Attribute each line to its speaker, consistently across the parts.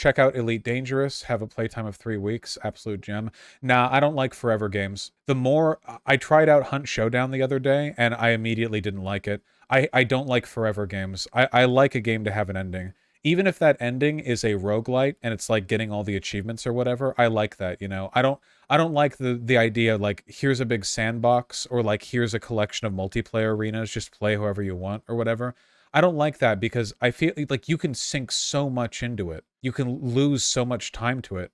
Speaker 1: check out Elite Dangerous, have a playtime of 3 weeks, absolute gem. Nah, I don't like forever games. The more I tried out Hunt Showdown the other day, and I immediately didn't like it. I don't like forever games. I like a game to have an ending. Even if that ending is a roguelite and it's like getting all the achievements or whatever, I like that, you know. I don't like the idea like here's a big sandbox or like here's a collection of multiplayer arenas, just play however you want or whatever. I don't like that because I feel like you can sink so much into it. You can lose so much time to it.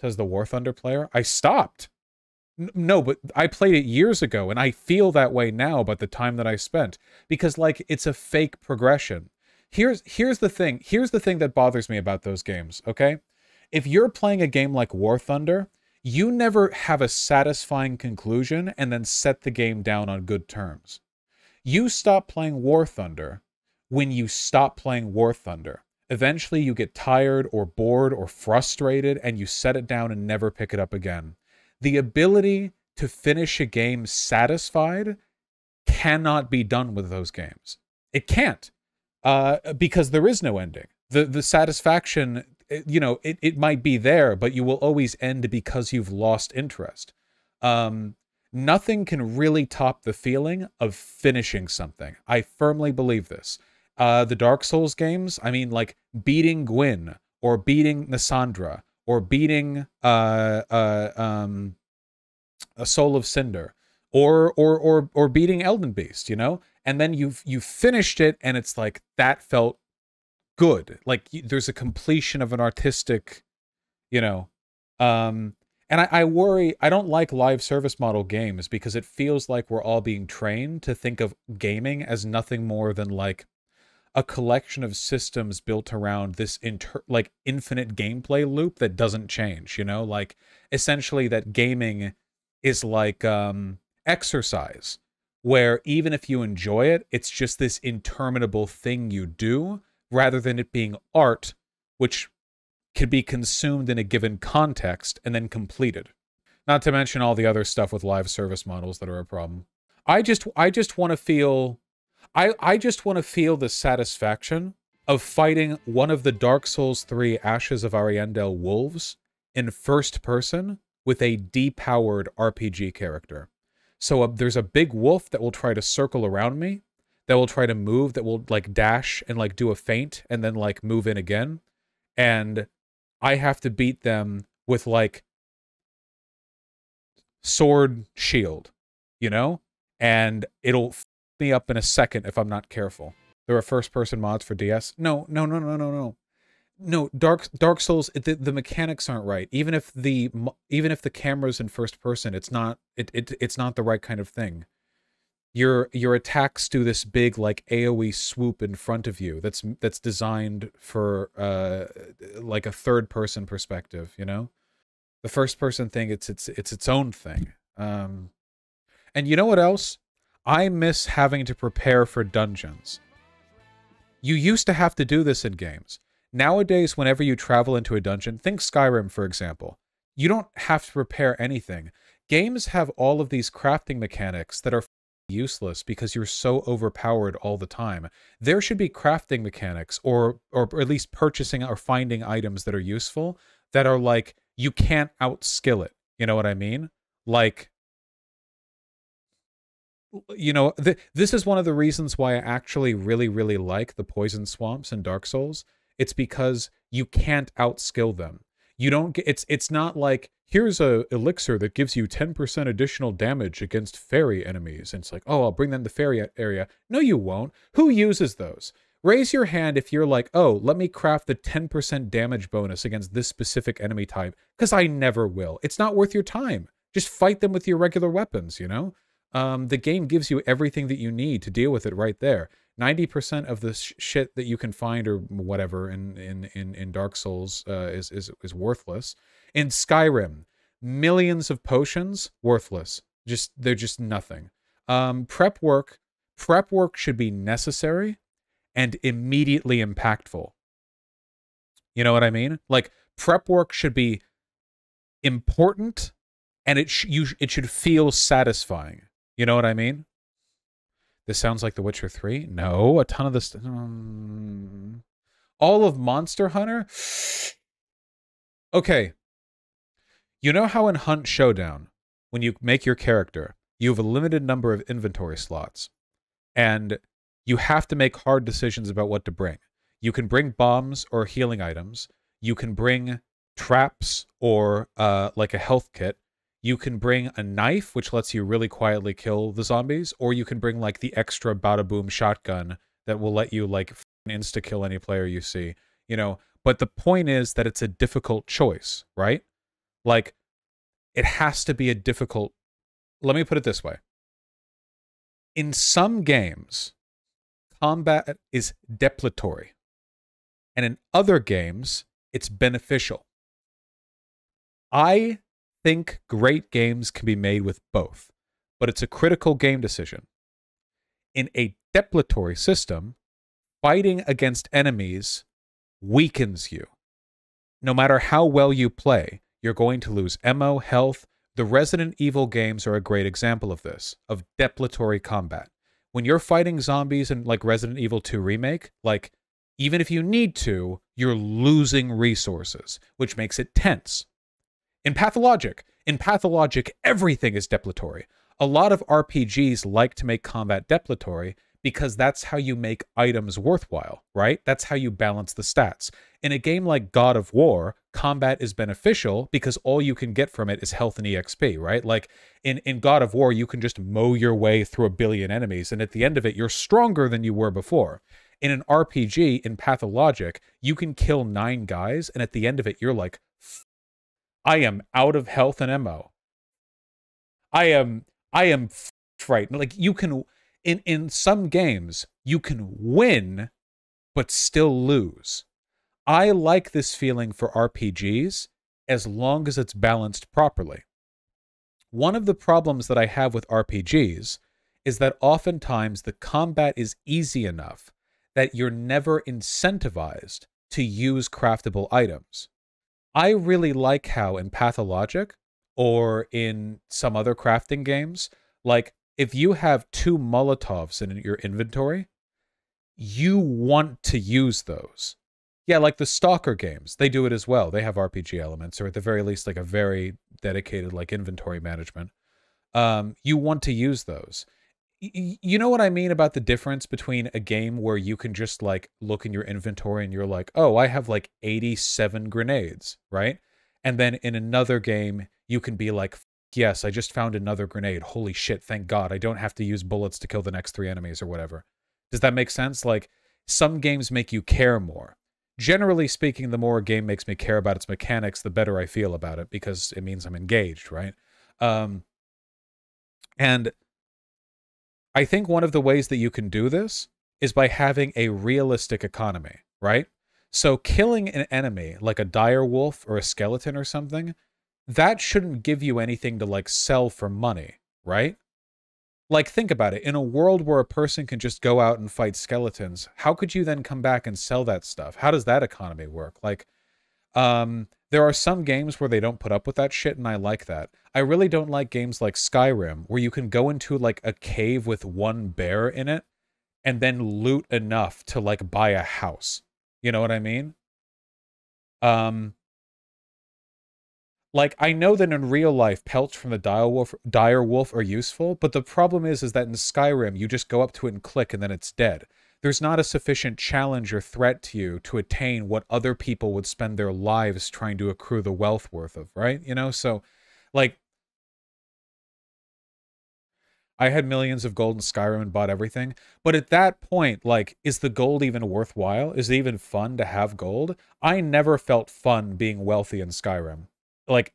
Speaker 1: Says the War Thunder player. I stopped. No, but I played it years ago and I feel that way now about the time that I spent because like it's a fake progression. Here's the thing. Here's the thing that bothers me about those games, okay? If you're playing a game like War Thunder, you never have a satisfying conclusion and then set the game down on good terms. You stop playing War Thunder when you stop playing War Thunder. Eventually you get tired or bored or frustrated and you set it down and never pick it up again. The ability to finish a game satisfied cannot be done with those games. It can't. Because there is no ending. The satisfaction, you know, it might be there, but you will always end because you've lost interest. Nothing can really top the feeling of finishing something. I firmly believe this. The Dark Souls games, I mean, like beating Gwyn or beating Nassandra or beating a Soul of Cinder or beating Elden Beast, you know? And then you've finished it and it's like that felt good. Like there's a completion of an artistic, you know, and I worry, I don't like live service model games because it feels like we're all being trained to think of gaming as nothing more than like a collection of systems built around this like infinite gameplay loop that doesn't change, you know, like essentially that gaming is like exercise, where even if you enjoy it, it's just this interminable thing you do rather than it being art, which can be consumed in a given context and then completed. Not to mention all the other stuff with live service models that are a problem. I just want to feel I just want to feel the satisfaction of fighting one of the Dark Souls 3 Ashes of Ariandel wolves in first person with a depowered RPG character. So there's a big wolf that will try to circle around me, that will try to move, that will like dash and like do a feint and then like move in again. And I have to beat them with like sword shield, you know? And it'll f me up in a second if I'm not careful. There are first person mods for DS. No. No, Dark Souls, the mechanics aren't right. Even if the camera's in first person, it's not the right kind of thing. Your attacks do this big like AoE swoop in front of you. That's designed for like a third person perspective, you know? The first person thing, it's its own thing. And you know what else? I miss having to prepare for dungeons. You used to have to do this in games. Nowadays, whenever you travel into a dungeon, think Skyrim, for example. You don't have to prepare anything. Games have all of these crafting mechanics that are useless because you're so overpowered all the time. There should be crafting mechanics or at least purchasing or finding items that are useful that are like, you can't outskill it. You know what I mean? Like, you know, this is one of the reasons why I actually really, really like the poison swamps in Dark Souls. It's because you can't outskill them. You don't get, it's not like, here's a elixir that gives you 10% additional damage against fairy enemies. And it's like, oh, I'll bring them to fairy area. No, you won't. Who uses those? Raise your hand if you're like, oh, let me craft the 10% damage bonus against this specific enemy type, because I never will. It's not worth your time. Just fight them with your regular weapons, you know? The game gives you everything that you need to deal with it right there. 90% of the shit that you can find or whatever in Dark Souls is worthless. In Skyrim, millions of potions, worthless. They're just nothing. Prep work should be necessary and immediately impactful. You know what I mean? Like, prep work should be important and it should feel satisfying. You know what I mean? This sounds like The Witcher 3? No, a ton of this... all of Monster Hunter? Okay, you know how in Hunt Showdown, when you make your character, you have a limited number of inventory slots, and you have to make hard decisions about what to bring. You can bring bombs or healing items. You can bring traps or like a health kit. You can bring a knife, which lets you really quietly kill the zombies, or you can bring like the extra bada boom shotgun that will let you like insta kill any player you see. You know, but the point is that it's a difficult choice, right? Like it has to be a difficult. Let me put it this way. In some games, combat is depletatory, and in other games, it's beneficial. I think great games can be made with both, but it's a critical game decision. In a depletatory system, fighting against enemies weakens you. No matter how well you play, you're going to lose ammo, health. The Resident Evil games are a great example of this, of depletatory combat. When you're fighting zombies in like Resident Evil 2 Remake, like even if you need to, you're losing resources, which makes it tense. In Pathologic, everything is depletatory. A lot of RPGs like to make combat depletatory because that's how you make items worthwhile, right? That's how you balance the stats. In a game like God of War, combat is beneficial because all you can get from it is health and EXP, right? Like in God of War, you can just mow your way through a billion enemies, and at the end of it, you're stronger than you were before. In an RPG, in Pathologic, you can kill 9 guys, and at the end of it, you're like, I am out of health and ammo. I am frightened. Like you can in some games you can win but still lose. I like this feeling for RPGs as long as it's balanced properly. One of the problems that I have with RPGs is that oftentimes the combat is easy enough that you're never incentivized to use craftable items. I really like how in Pathologic or in some other crafting games, like if you have 2 Molotovs in your inventory, you want to use those. Yeah, like the Stalker games, they do it as well. They have RPG elements, or at the very least, like a very dedicated like inventory management. You want to use those. You know what I mean about the difference between a game where you can just like look in your inventory and you're like, oh, I have like 87 grenades, right? And then in another game, you can be like, yes, I just found another grenade. Holy shit, thank God. I don't have to use bullets to kill the next 3 enemies or whatever. Does that make sense? Like, some games make you care more. Generally speaking, the more a game makes me care about its mechanics, the better I feel about it because it means I'm engaged, right? And I think one of the ways that you can do this is by having a realistic economy, right? So killing an enemy like a dire wolf or a skeleton or something, that shouldn't give you anything to like sell for money, right? Like think about it. In a world where a person can just go out and fight skeletons, how could you then come back and sell that stuff? How does that economy work? Like, there are some games where they don't put up with that shit, and I like that. I really don't like games like Skyrim, where you can go into, like, a cave with 1 bear in it, and then loot enough to, like, buy a house. You know what I mean? Like, I know that in real life, pelts from the dire wolf are useful, but the problem is that in Skyrim, you just go up to it and click, and then it's dead. There's not a sufficient challenge or threat to you to attain what other people would spend their lives trying to accrue the wealth worth of, right? You know, so, like, I had millions of gold in Skyrim and bought everything, but at that point, like, is the gold even worthwhile? Is it even fun to have gold? I never felt fun being wealthy in Skyrim. Like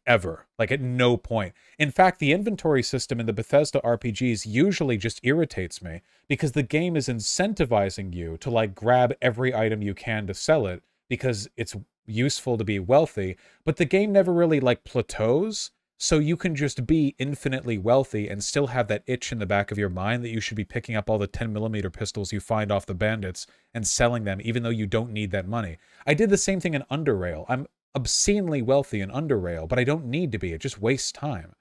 Speaker 1: ever. Like, at no point. In fact, the inventory system in the Bethesda RPGs usually just irritates me, because the game is incentivizing you to, like, grab every item you can to sell it, because it's useful to be wealthy, but the game never really, like, plateaus, so you can just be infinitely wealthy and still have that itch in the back of your mind that you should be picking up all the 10mm pistols you find off the bandits and selling them, even though you don't need that money. I did the same thing in Underrail. I'm obscenely wealthy in Underrail, but I don't need to be. It just wastes time.